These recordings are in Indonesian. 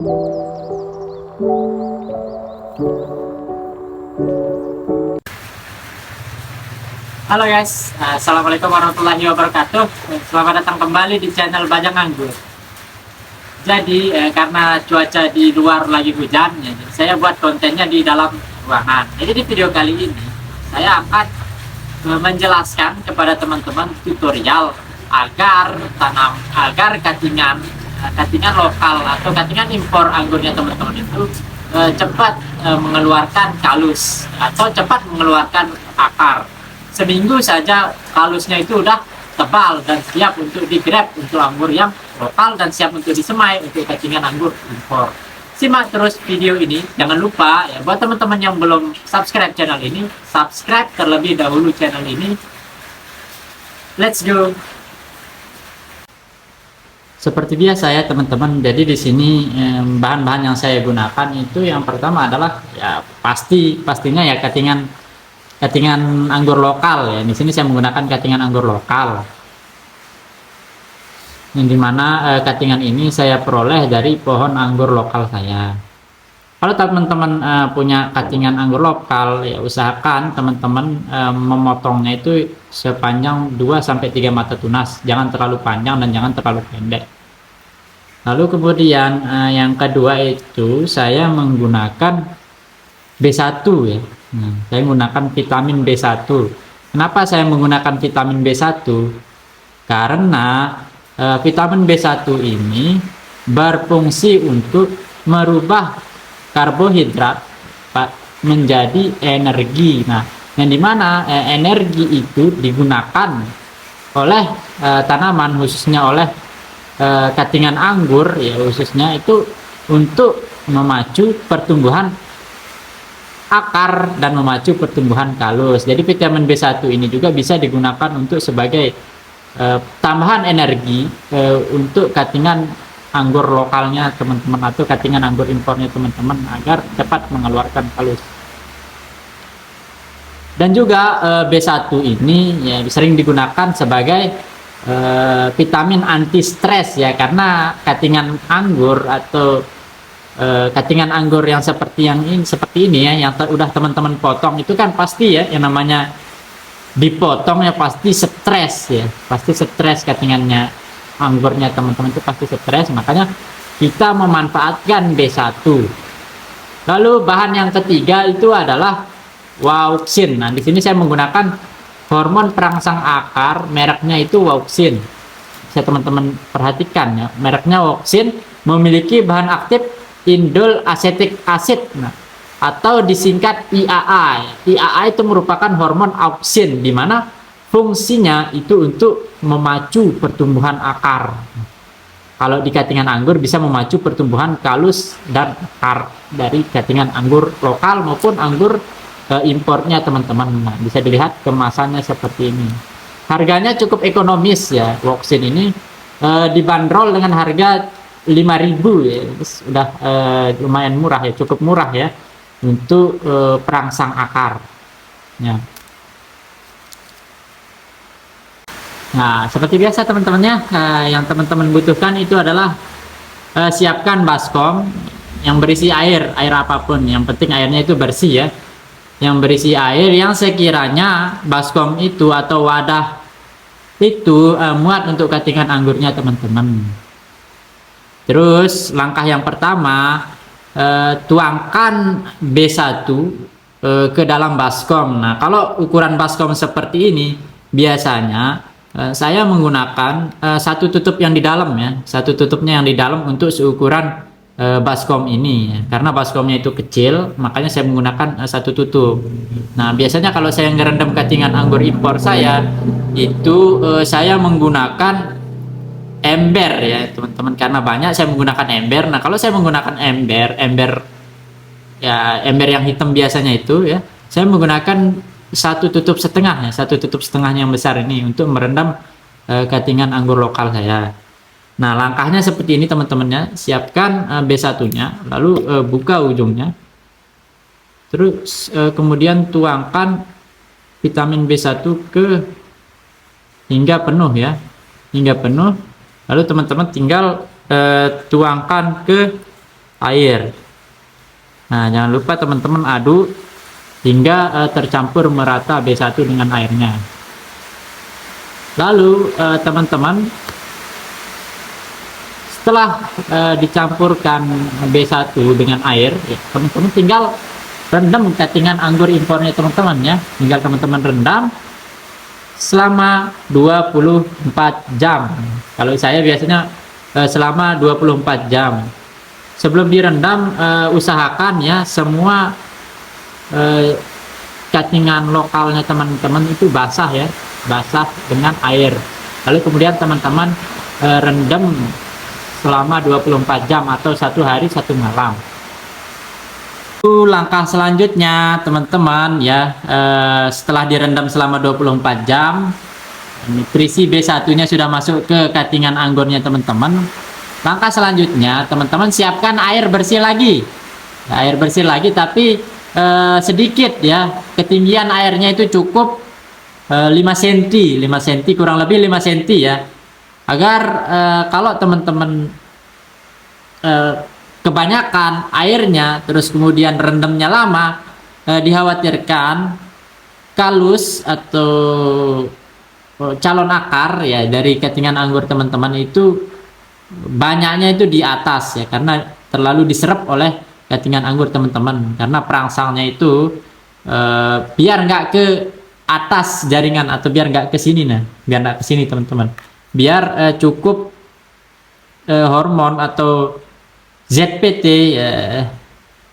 Halo guys, Assalamualaikum warahmatullahi wabarakatuh. Selamat datang kembali di channel Bajang Anggur. Jadi karena cuaca di luar lagi hujan, jadi saya buat kontennya di dalam ruangan. Jadi di video kali ini saya akan menjelaskan kepada teman-teman tutorial agar cuttingan lokal atau cuttingan impor anggurnya teman-teman itu cepat mengeluarkan kalus atau cepat mengeluarkan akar. Seminggu saja kalusnya itu udah tebal dan siap untuk digrab untuk anggur yang lokal dan siap untuk disemai untuk cuttingan anggur impor. Simak terus video ini, jangan lupa ya buat teman-teman yang belum subscribe channel ini, subscribe terlebih dahulu channel ini. Let's go. Seperti biasa ya teman-teman, jadi di sini bahan-bahan yang saya gunakan itu yang pertama adalah ya pastinya ya cuttingan anggur lokal ya. Di sini saya menggunakan cuttingan anggur lokal. Yang dimana cuttingan ini saya peroleh dari pohon anggur lokal saya. Kalau teman-teman punya cuttingan anggur lokal ya usahakan teman-teman memotongnya itu sepanjang 2-3 mata tunas. Jangan terlalu panjang dan jangan terlalu pendek. Lalu kemudian yang kedua itu saya menggunakan B1 ya. Saya menggunakan vitamin B1. Kenapa saya menggunakan vitamin B1? Karena vitamin B1 ini berfungsi untuk merubah karbohidrat menjadi energi. Nah, yang dimana energi itu digunakan oleh tanaman, khususnya oleh cuttingan anggur ya, khususnya itu untuk memacu pertumbuhan akar dan memacu pertumbuhan kalus. Jadi vitamin B1 ini juga bisa digunakan untuk sebagai tambahan energi untuk cuttingan anggur lokalnya teman-teman atau cuttingan anggur impornya teman-teman agar cepat mengeluarkan kalus. Dan juga B1 ini ya sering digunakan sebagai vitamin anti stres ya, karena cuttingan anggur atau cuttingan anggur yang seperti ini ya, yang udah teman-teman potong itu kan pasti ya, yang namanya dipotong ya pasti stres ya, pasti stres cuttingannya anggurnya teman-teman itu pasti stres, makanya kita memanfaatkan B1. Lalu bahan yang ketiga itu adalah Wauxin. Nah, di sini saya menggunakan hormon perangsang akar, mereknya itu Wauxin. Saya teman-teman perhatikan ya, mereknya Wauxin, memiliki bahan aktif indol acetic acid, atau disingkat IAA. IAA itu merupakan hormon auxin, di mana fungsinya itu untuk memacu pertumbuhan akar. Kalau di cuttingan anggur bisa memacu pertumbuhan kalus dan akar dari cuttingan anggur lokal maupun anggur impornya teman-teman. Nah, bisa dilihat kemasannya seperti ini. Harganya cukup ekonomis ya, Wauxin ini dibanderol dengan harga 5.000 ya, sudah lumayan murah ya, cukup murah ya untuk perangsang akar ya. Nah, seperti biasa teman-temannya, yang teman-teman butuhkan itu adalah siapkan baskom yang berisi air apapun, yang penting airnya itu bersih ya, yang berisi air yang sekiranya baskom itu atau wadah itu muat untuk cuttingan anggurnya teman-teman. Terus langkah yang pertama, tuangkan B1 ke dalam baskom. Nah, kalau ukuran baskom seperti ini biasanya saya menggunakan satu tutup yang di dalam ya, satu tutupnya yang di dalam untuk seukuran baskom ini ya. Karena baskomnya itu kecil, makanya saya menggunakan satu tutup. Nah, biasanya kalau saya ngerendam cuttingan anggur impor saya itu saya menggunakan ember ya teman-teman, karena banyak saya menggunakan ember. Nah, kalau saya menggunakan ember yang hitam biasanya itu ya, saya menggunakan satu tutup setengah ya, satu tutup setengahnya yang besar ini untuk merendam cuttingan anggur lokal saya. Nah, langkahnya seperti ini teman-temannya, siapkan B1-nya, lalu buka ujungnya, terus kemudian tuangkan vitamin B1 hingga penuh ya, hingga penuh. Lalu teman-teman tinggal tuangkan ke air. Nah, jangan lupa teman-teman aduk hingga tercampur merata B1 dengan airnya. Lalu teman-teman, setelah dicampurkan B1 dengan air, ya, teman-teman tinggal rendam cuttingan anggur impornya teman-teman ya. Tinggal teman-teman rendam selama 24 jam. Kalau saya biasanya selama 24 jam. Sebelum direndam, usahakan ya semua cuttingan lokalnya teman-teman itu basah ya, basah dengan air. Lalu kemudian teman-teman rendam selama 24 jam atau 1 hari 1 malam. Langkah selanjutnya teman-teman ya, setelah direndam selama 24 jam, nutrisi B1 nya sudah masuk ke cuttingan anggurnya teman-teman. Langkah selanjutnya teman-teman siapkan air bersih lagi, air bersih lagi tapi sedikit ya, ketinggian airnya itu cukup 5 cm, 5 cm, kurang lebih 5 cm ya, agar kalau teman-teman kebanyakan airnya terus kemudian rendamnya lama, dikhawatirkan kalus atau calon akar ya dari cuttingan anggur teman-teman itu banyaknya itu di atas ya, karena terlalu diserap oleh cuttingan anggur teman-teman, karena perangsangnya itu biar nggak ke atas jaringan atau biar nggak ke sini, nah biar nggak ke sini teman-teman, biar cukup hormon atau ZPT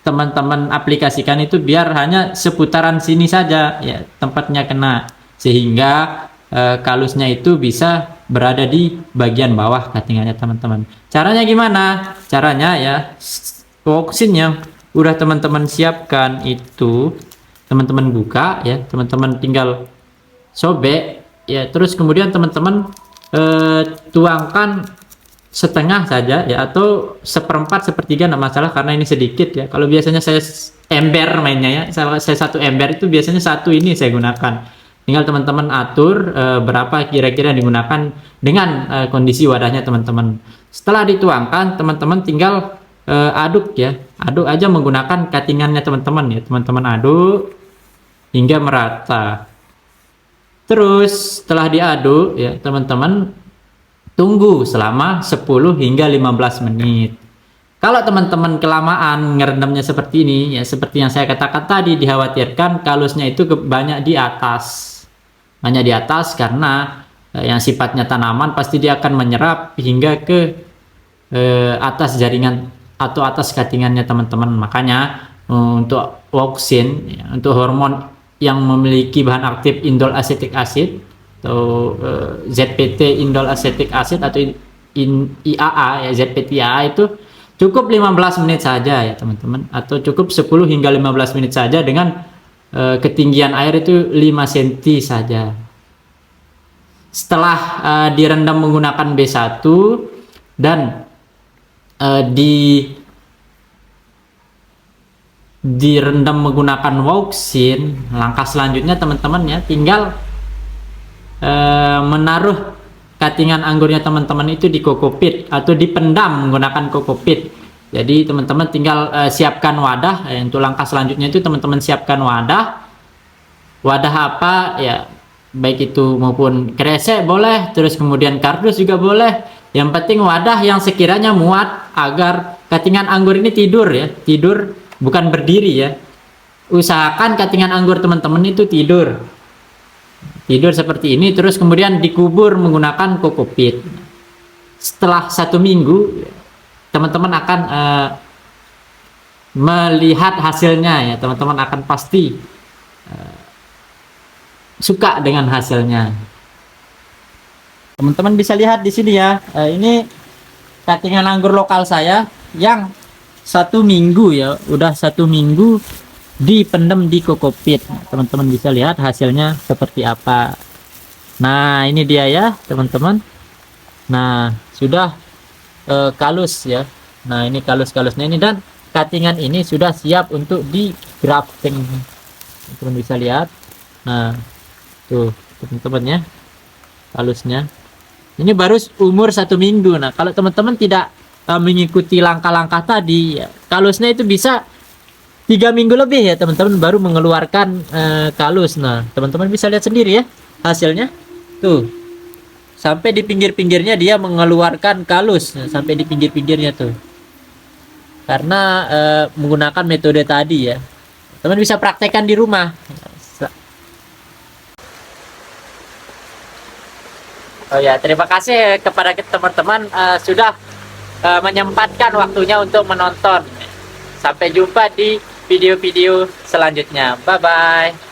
teman-teman aplikasikan itu biar hanya seputaran sini saja ya tempatnya kena, sehingga kalusnya itu bisa berada di bagian bawah cuttingannya teman-teman. Caranya gimana? Caranya ya, woksinnya udah teman-teman siapkan itu, teman-teman buka ya, teman-teman tinggal sobek ya, terus kemudian teman-teman tuangkan setengah saja ya, atau seperempat sepertiga nggak masalah karena ini sedikit ya. Kalau biasanya saya ember mainnya ya, saya 1 ember itu biasanya 1 ini saya gunakan. Tinggal teman-teman atur berapa kira-kira digunakan dengan kondisi wadahnya teman-teman. Setelah dituangkan, teman-teman tinggal aduk ya, aduk aja menggunakan cuttingannya teman-teman ya, teman-teman aduk hingga merata. Terus setelah diaduk ya teman-teman tunggu selama 10 hingga 15 menit. Kalau teman-teman kelamaan ngerendamnya seperti ini ya, seperti yang saya katakan tadi, dikhawatirkan kalusnya itu banyak di atas. Banyak di atas karena yang sifatnya tanaman pasti dia akan menyerap hingga ke atas jaringan atau atas cuttingannya teman-teman. Makanya untuk woksin ya, untuk hormon yang memiliki bahan aktif indol acetic acid atau ZPT indol acetic acid atau IAA ya, ZPT IAA itu cukup 15 menit saja ya teman-teman, atau cukup 10 hingga 15 menit saja dengan ketinggian air itu 5 cm saja. Setelah direndam menggunakan B1 dan direndam menggunakan woksin, langkah selanjutnya teman-teman ya tinggal menaruh cuttingan anggurnya teman-teman itu di kokopit atau dipendam menggunakan kokopit. Jadi teman-teman tinggal siapkan wadah ya, untuk langkah selanjutnya itu teman-teman siapkan wadah apa ya, baik itu maupun kresek boleh, terus kemudian kardus juga boleh, yang penting wadah yang sekiranya muat agar cuttingan anggur ini tidur ya, tidur bukan berdiri ya. Usahakan cuttingan anggur teman-teman itu tidur seperti ini, terus kemudian dikubur menggunakan kokopit. Setelah 1 minggu teman-teman akan melihat hasilnya ya, teman-teman akan pasti suka dengan hasilnya. Teman-teman bisa lihat di sini ya, ini cuttingan anggur lokal saya yang 1 minggu ya, udah 1 minggu dipendam di kokopit. Teman-teman bisa lihat hasilnya seperti apa. Nah ini dia ya teman-teman. Nah sudah kalus ya. Nah ini kalus-kalusnya ini, dan cuttingan ini sudah siap untuk di grafting. Teman-teman bisa lihat. Nah tuh teman-teman ya, kalusnya ini baru umur 1 minggu. Nah kalau teman-teman tidak mengikuti langkah-langkah tadi ya, kalusnya itu bisa 3 minggu lebih ya teman-teman baru mengeluarkan kalus. Nah teman-teman bisa lihat sendiri ya hasilnya tuh, sampai di pinggir-pinggirnya dia mengeluarkan kalus. Nah, sampai di pinggir-pinggirnya tuh, karena menggunakan metode tadi ya. Teman bisa praktekkan di rumah. Oh ya, terima kasih kepada teman-teman sudah menyempatkan waktunya untuk menonton. Sampai jumpa di video-video selanjutnya. Bye bye.